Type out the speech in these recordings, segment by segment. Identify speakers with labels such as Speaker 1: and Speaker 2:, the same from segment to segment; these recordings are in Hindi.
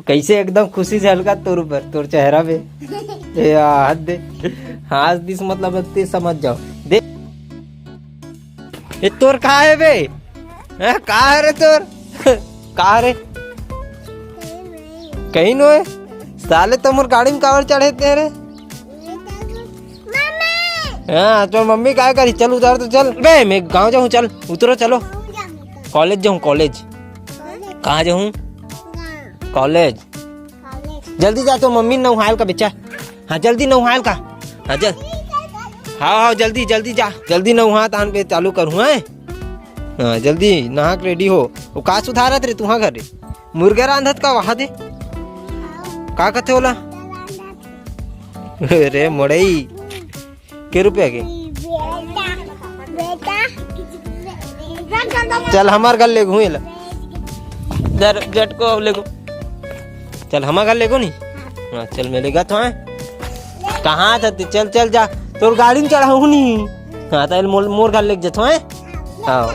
Speaker 1: कैसे एकदम खुशी से हल्का तोर ऊपर तोर चेहरा पे हाथ दे हाथ दिस मतलब ते समझ जाओ दे ये तोर कहाँ है बे कहाँ है रे तोर कहाँ रे कहीं नो है साले तो मोर गाड़ी में कावर चढ़े तेरे हाँ तो मम्मी क्या करी चल उधर तो चल बे मैं गाँव जाऊँ चल उतरो चलो कॉलेज जाऊँ कॉलेज कहाँ जाऊँ कॉलेज जल्दी जा तो मम्मी नौहाल का बच्चा हाँ जल्दी नौहाल का हाँ हाँ जल्दी जल्दी जा जल्दी नौहा तान पे चालू करूँ है हाँ जल्दी नहा के रेडी हो वो का सुधारत रे तुहा घर रे मुर्गा रांधत का वहा दे का कथे होला रे मोड़ई के रुपया के चल हमार घर ले घूम जट को ले गो चल हमार घर ले गो नहीं हाँ चल मिलेगा तो है कहाँ था चल चल जा तोर गाड़ी में चढ़ाऊ नहीं हाँ तो मोर घर ले जातो है हाँ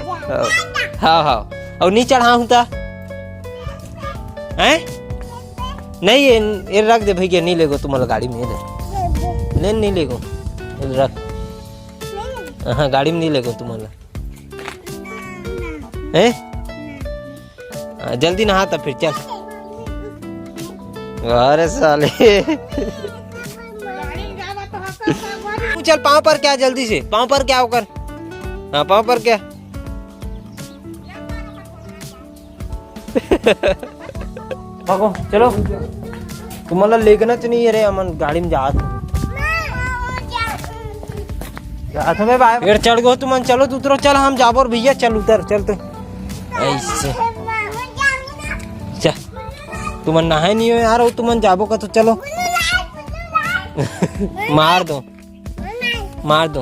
Speaker 1: हाँ हाँ और नहीं चढ़ाऊ था हैं नहीं ये रख दे भैया नहीं लेगो तुम्हारा गाड़ी में ले नहीं लेगो रख हाँ गाड़ी में नहीं लेगो तुम्हारा हैं जल्दी नहा तब फिर चल अरे साले चल पाँव पर क्या जल्दी से पाँव पर क्या होकर हाँ पाँव पर क्या भागो चलो तुम्हारा लेखना तो नहीं है रे अमन गाड़ी में जा फिर चढ़ गो तुम चलो उतरो चल हम जाबो और भैया चल उतर चल तो ऐसे तुम नहाए नहीं हो यार तुम जाबो का तो चलो मार दो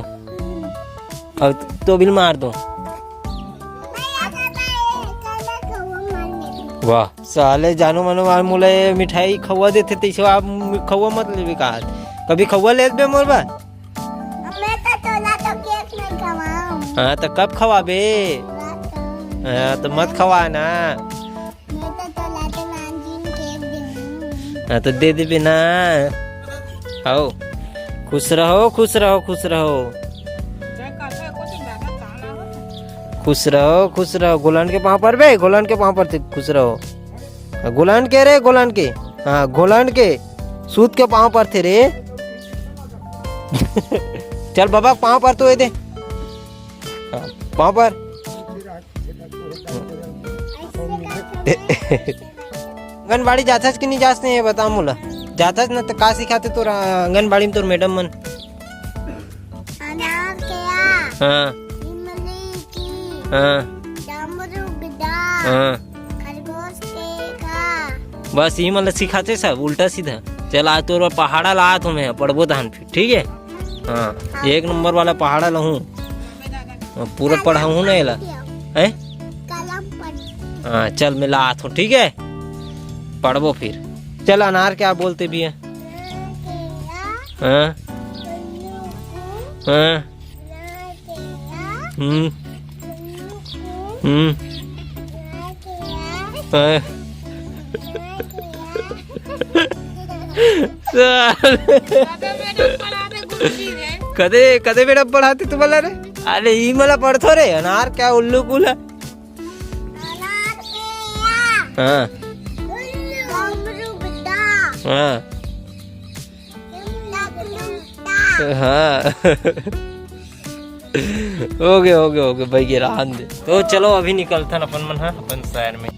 Speaker 1: और तो बिल मार दो वाह साले जानो मनो वाल मुले मिठाई खवा देते थे आप खवा मत ले का कभी खवा ले बे मोर बा हाँ तो कब खवा बे हाँ तो मत खवा ना हाँ तो दे दे ना आओ खुश रहो खुश रहो खुश रहो खुश रहो खुश रहो गोलान के पाँव पर बे गोलान के पाँव पर खुश रहो गोलान के रे गोलान के हाँ गोलान के सूत के पाँव पर थे रे चल बाबा पाँव पर तो ये दे पाँव पर आंगनबाड़ी जाथस कि नहीं जाते हैं बता मोला जाथस ना तो का सिखाते तो आंगनबाड़ी में तो मैडम मन हाँ हाँ हाँ बस ये मतलब सिखाते सब उल्टा सीधा चल आज तो पहाड़ा ला तुम्हें पढ़बो धान फिर ठीक है हाँ 1 नंबर वाला पहाड़ा लहूँ पूरा पढ़ाऊँ ना ला है हाँ चल मैं ला हूँ ठीक है पढ़बो फिर चल अनार क्या बोलते भी है हाँ हाँ कदे कदे बेटा पढ़ाते तुम्हाला रे अरे ई मला पढ़तो रे अनार क्या उल्लू कुल है हाँ हाँ हाँ हो गए भाई ये राहन दे तो चलो अभी निकलता अपन मन है अपन शहर में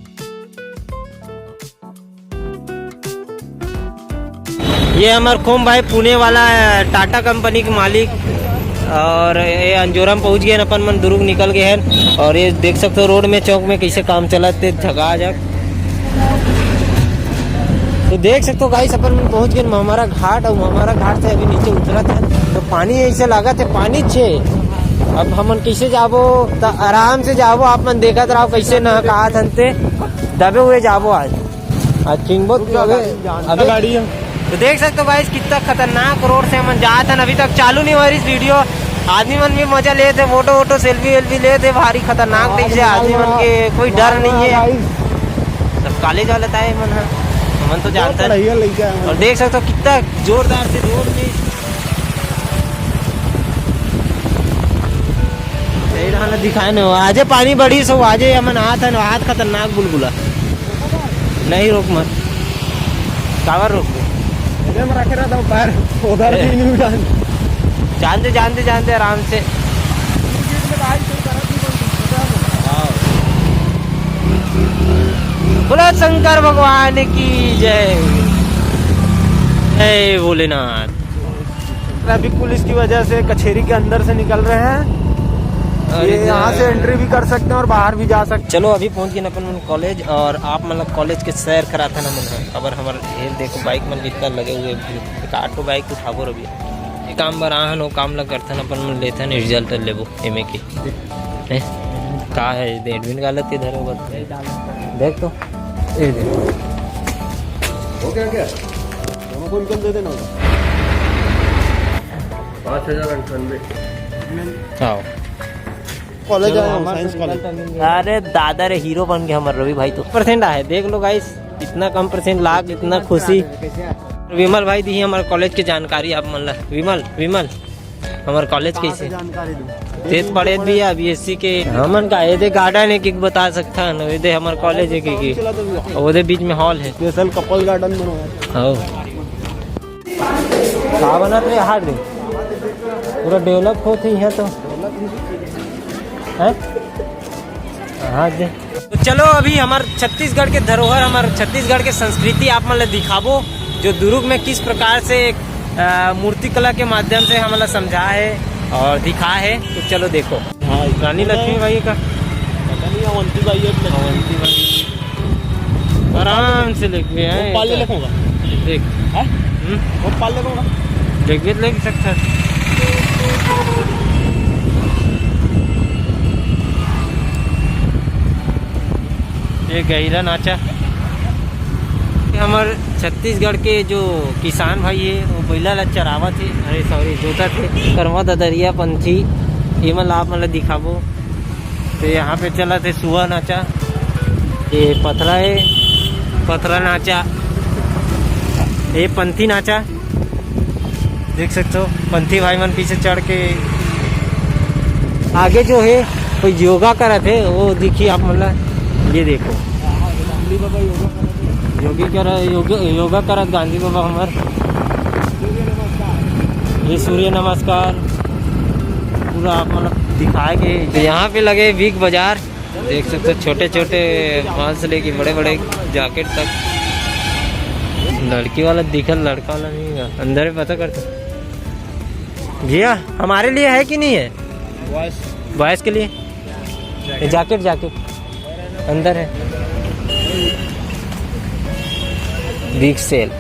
Speaker 1: ये हमारे खोम भाई पुणे वाला टाटा कंपनी के मालिक और ये अंजोरम पहुंच गए अपन मन दुर्ग निकल गए हैं और ये देख सकते हो रोड में चौक में कैसे काम चलाते झकाझक तो देख सकते हो गाइस अपन पहुंच गए हमारा घाट और हमारा घाट से अभी नीचे उतरा था तो पानी ऐसे लगा थे पानी छे अब हमन कैसे जाबो तो आराम से जाबो आप मन देखत रहो कैसे न कहा धनते दबे हुए जाबो आज चिंगबो अबे गाड़ी है तो देख सकते हो गाइस कितना खतरनाक रोड से हमन जात हैं अभी तक चालू नहीं हुआ इस वीडियो आदमी मन भी मजा ले थे फोटो सेल्फी वेल्फी ले थे भारी खतरनाक नहीं से आदमी मन के कोई डर नहीं है सब कॉलेज वाले था मन मन तो जानता है। और देख सकते हो कितना जोरदार से रोड में दिखाए न आजे पानी बढ़ी सो आजे अमन हाथ खतरनाक बुलबुला नहीं रोक मत कावर रोक रखे रहा था पैर उधर जानते आराम से। बोलो शंकर भगवान की जय जय भोलेनाथ।
Speaker 2: ट्रैफिक पुलिस की वजह से कचहरी के अंदर से निकल रहे हैं, ये यहाँ से एंट्री भी कर सकते हैं और बाहर भी जा सकते हैं।
Speaker 1: चलो अभी पहुंच गए अपन कॉलेज और आप मतलब कॉलेज के सैर करा था ना मन खबर हमारे हेर देखो बाइक में लिखकर लगे हुए ऑटो बाइक उठाबो रवि ये काम बराहन हो काम लग करता अपन मन लेते हैं रिजल्ट लेबो एम ए की का है एडमिन गलत इधर हो देख तो
Speaker 2: हो क्या दोनों को इनकम दे देना 5,098
Speaker 1: आओ
Speaker 2: कॉलेज साइंस कॉलेज।
Speaker 1: अरे दादा रे हीरो बन गए हमारे रवि भाई तो % आए देख लो गाइस इतना कम % लाख इतना खुशी। विमल भाई दी हमारे कॉलेज की जानकारी आप मतलब विमल हमारे कॉलेज कैसे तेज पढ़े भी है BSc के हमन का ये गार्डन है कि बता सकता है ये हमारे कॉलेज है कि वो बीच में हॉल है
Speaker 2: स्पेशल कपल गार्डन
Speaker 1: हो का बना रे हार्ड रे पूरा डेवलप होते यहाँ तो है हाँ दे। तो चलो अभी हमारे छत्तीसगढ़ के धरोहर हमारे छत्तीसगढ़ के संस्कृति आप मतलब दिखाबो जो दुर्ग में किस प्रकार से मूर्ति कला के माध्यम से हमारा समझा है और दिखा है। तो चलो देखो
Speaker 2: हाँ
Speaker 1: रानी लक्ष्मी बाई का
Speaker 2: पता नहीं अवंती बाई
Speaker 1: आराम से लेके आए
Speaker 2: पाले लिखूंगा
Speaker 1: देख
Speaker 2: वो पाले लिखूंगा
Speaker 1: देख सकता है। ये गहिरा नाचा हमारे छत्तीसगढ़ के जो किसान भाई है वो बैला ला चरावा थे अरे सॉरी जोता थे करवा ददरिया पंथी ये मतलब आप मतलब दिखाबो। तो यहाँ पे चला थे सुहा नाचा ये पथरा नाचा ये पंथी नाचा देख सकते हो पंथी भाई मन पीछे चढ़ के आगे जो है कोई योगा करा थे वो देखिए आप मतलब ये देखो योगा करा गांधी बाबा हमार ये सूर्य नमस्कार पूरा आप मतलब दिखाए के। तो यहाँ पे लगे बिग बाजार देख सकते हो छोटे छोटे माल से लेके बड़े बड़े जैकेट तक लड़की वाला दिखल लड़का वाला नहीं है अंदर में पता करते भैया हमारे लिए है कि नहीं है बॉयज के लिए जैकेट अंदर है बिग सेल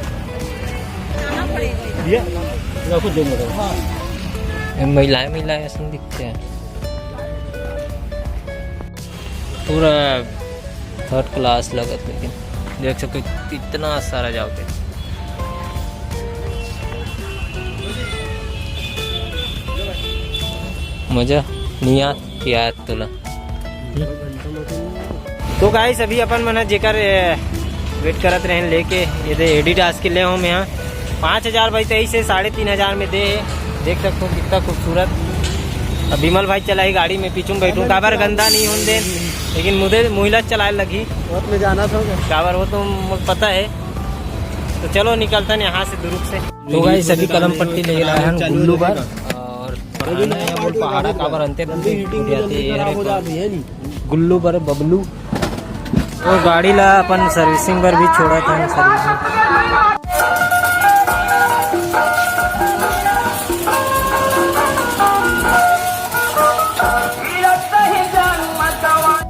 Speaker 1: महिलाएं ऐसे दिखते हैं पूरा 3rd क्लास लगत लेकिन देख सकते इतना सारा जाओगे मजा नहीं याद तुला। तो गाइस अभी अपन मना जेकर वेट करत रहे लेके ये दे एडिडास के ले हम यहाँ 5,000 भाई 23 से 3,500 में दे देख सकते हो कितना खूबसूरत। अब विमल भाई चलाई गाड़ी में पीछू बैठूँ काबर गंदा नहीं होने दे लेकिन मुझे महिला चलाए लगी
Speaker 2: में जाना था
Speaker 1: काबर वो तो पता है। तो चलो निकलता है यहाँ से दुर्ग से। तो गाइस सभी कलम पट्टी ले गए गुल्लू पर और पहाड़ा काबर अंते गुल्लू पर बबलू तो गाड़ी ला अपन सर्विसिंग पर भी छोड़ा था सर्विसिंग।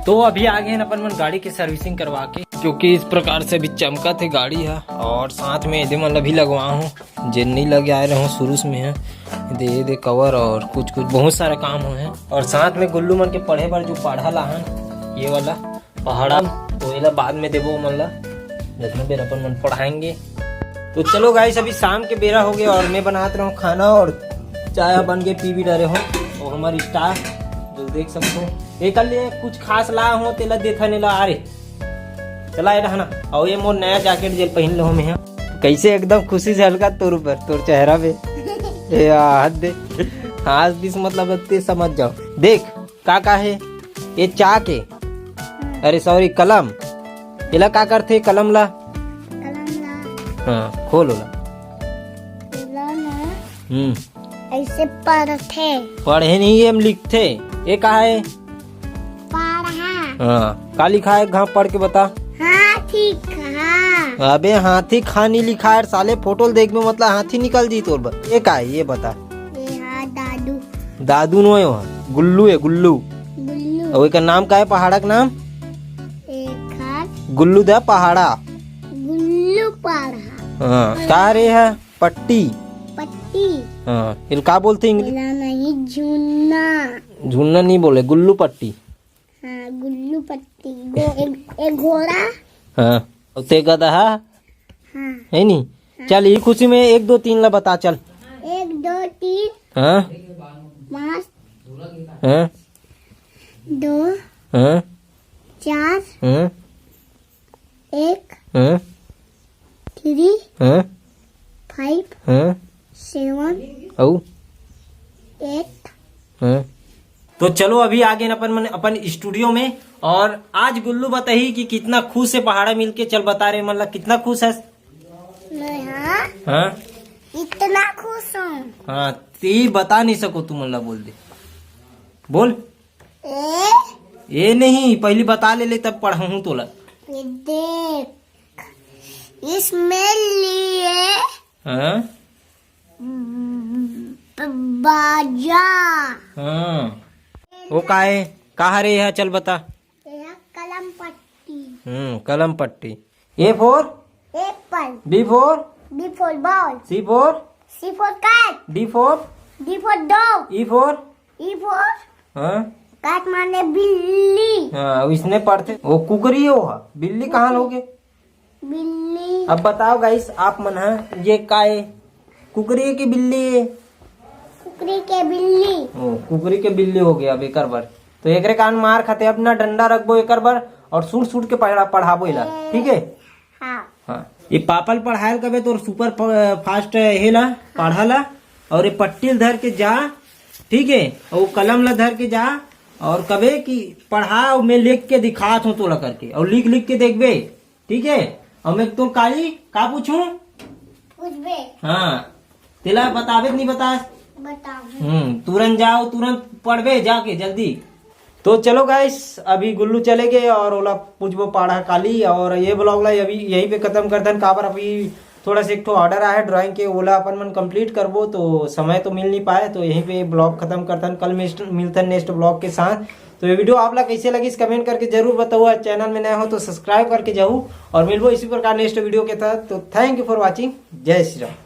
Speaker 1: तो अभी आ गए हैं अपन गाड़ी की सर्विसिंग करवा के क्योंकि इस प्रकार से भी चमका थे गाड़ी है और साथ में यदि मतलब भी लगवा हूँ जिन नहीं लगे आए रहे शुरू में है दे कवर और कुछ बहुत सारा काम हो है और साथ में गुल्लू मन के पढ़े पर जो पढ़ा लाहन ये वाला पहाड़ा तो ये बाद में देवो मन ला जितना बेर अपन मन पढ़ाएंगे। तो चलो गाइस अभी शाम के बेरा हो गया और मैं बनाते रहा हूँ खाना और चाय बन के पी भी डरे हो और हमारी स्टाफ जो देख सकते हो एक लिए कुछ खास ला हो तेला देखा नहीं ला अरे चला ये रहना। और ये मोर नया जैकेट जेल पहन लो हम यहाँ। कैसे एकदम खुशी से हल्का तोर पर तोर चेहरा पे हाथ दे हाथ बीस मतलब ते समझ जाओ। देख का है ये चाक है, अरे सॉरी कलम। इला का करथे कलम ला? हाँ खोल ओला।
Speaker 3: ऐसे पढ़ते
Speaker 1: पढ़े नहीं हम लिखते। ये का है?
Speaker 3: पढ़ा।
Speaker 1: हाँ का लिखा है? घाव पढ़ के बता।
Speaker 3: हाथी खा।
Speaker 1: अबे हाथी खानी लिखा है साले, फोटो देख में मतलब हाथी निकल जी तोर। ये का है ये बता।
Speaker 3: दादू।
Speaker 1: दादू नो है, गुल्लू है गुल्लू।
Speaker 3: गुल्लू।
Speaker 1: और का नाम का है? पहाड़ा का नाम गुल्लू दा पहाड़ा।
Speaker 3: गुल्लू पढ़ा।
Speaker 1: हाँ का रे है? पट्टी।
Speaker 3: पट्टी।
Speaker 1: हाँ फिर का बोलते इंग्लिश?
Speaker 3: नहीं झुन्ना।
Speaker 1: झुन्ना नहीं बोले, गुल्लू पट्टी।
Speaker 3: हाँ गुल्लू पट्टी। एक घोड़ा।
Speaker 1: हाँ ते गधा
Speaker 3: हाँ।
Speaker 1: है नी। चल ये खुशी में 1 2 3 ला बता चल।
Speaker 3: 1 2 3
Speaker 1: हाँ
Speaker 3: 5
Speaker 1: हाँ
Speaker 3: 2
Speaker 1: हाँ
Speaker 3: 4
Speaker 1: हाँ
Speaker 3: 1
Speaker 1: हाँ
Speaker 3: 3
Speaker 1: हाँ
Speaker 3: 5
Speaker 1: हाँ
Speaker 3: 7
Speaker 1: औ
Speaker 3: 8।
Speaker 1: हाँ। तो चलो अभी आगे अपन स्टूडियो में। और आज गुल्लू बताही कि कितना खुश है पहाड़ा मिलके। चल बता रहे मतलब कितना खुश है? हाँ
Speaker 3: इतना खुश हूँ।
Speaker 1: हाँ ती बता नहीं सको तू मतलब बोल दे। बोल। ये नहीं पहले बता ले तब पढ़ाऊँ तोला।
Speaker 3: ये देख इसमें लिए
Speaker 1: हाँ
Speaker 3: बाजा।
Speaker 1: हाँ वो का है? कहा रे है? चल बता।
Speaker 3: कलम पट्टी।
Speaker 1: कलम पट्टी। A for
Speaker 3: apple.
Speaker 1: B for
Speaker 3: ball.
Speaker 1: C for
Speaker 3: cat.
Speaker 1: D for
Speaker 3: dog.
Speaker 1: E for हाँ
Speaker 3: कैट माने बिल्ली।
Speaker 1: हाँ इसने पढ़ते वो कुकरी हो हा। बिल्ली कहाँ लोगे?
Speaker 3: बिल्ली।
Speaker 1: अब बताओ गाइस आप मन है ये का है? कुकरी है कि बिल्ली है?
Speaker 3: कुकरी के बिल्ली।
Speaker 1: ओ कुकरी के बिल्ली हो गया अब एक बार। तो एक कान मार खाते अपना डंडा रखबो एक बार और सूट सूट के पढ़ाबो इला, ठीक है? हाँ ये पापल पढ़ायल कबे तो सुपर फास्ट हेला पढ़ाला। और ये पट्टी धर के जा, ठीक है? और कलम ला धर के जा और कबे कि पढ़ा मैं लिख के दिखात हूँ तोला करके और लिख लिख के देखबे, ठीक है? और मैं तो काली का पूछूं? हाँ तेला बतावे नहीं बता। तुरंत जाओ तुरंत पढ़बे जाके जल्दी। तो चलो गाइस अभी गुल्लू चले गए और ओला पूछबो पाढ़ा काली। और ये ब्लॉग ला अभी यही पे खत्म कर दन। काबर अभी थोड़ा सा एक तो ऑर्डर आया है ड्राइंग के, ओला अपन मन कंप्लीट करबो तो समय तो मिल नहीं पाए। तो यहीं पे ब्लॉग खत्म करतन। कल मिलतन नेक्स्ट ब्लॉग के साथ। तो ये वीडियो आप लोग कैसे लगी कमेंट करके जरूर बताओ। चैनल में नया हो तो सब्सक्राइब करके जाओ और मिलबो इसी प्रकार नेक्स्ट वीडियो के साथ। तो थैंक यू फॉर वॉचिंग। जय श्री राम।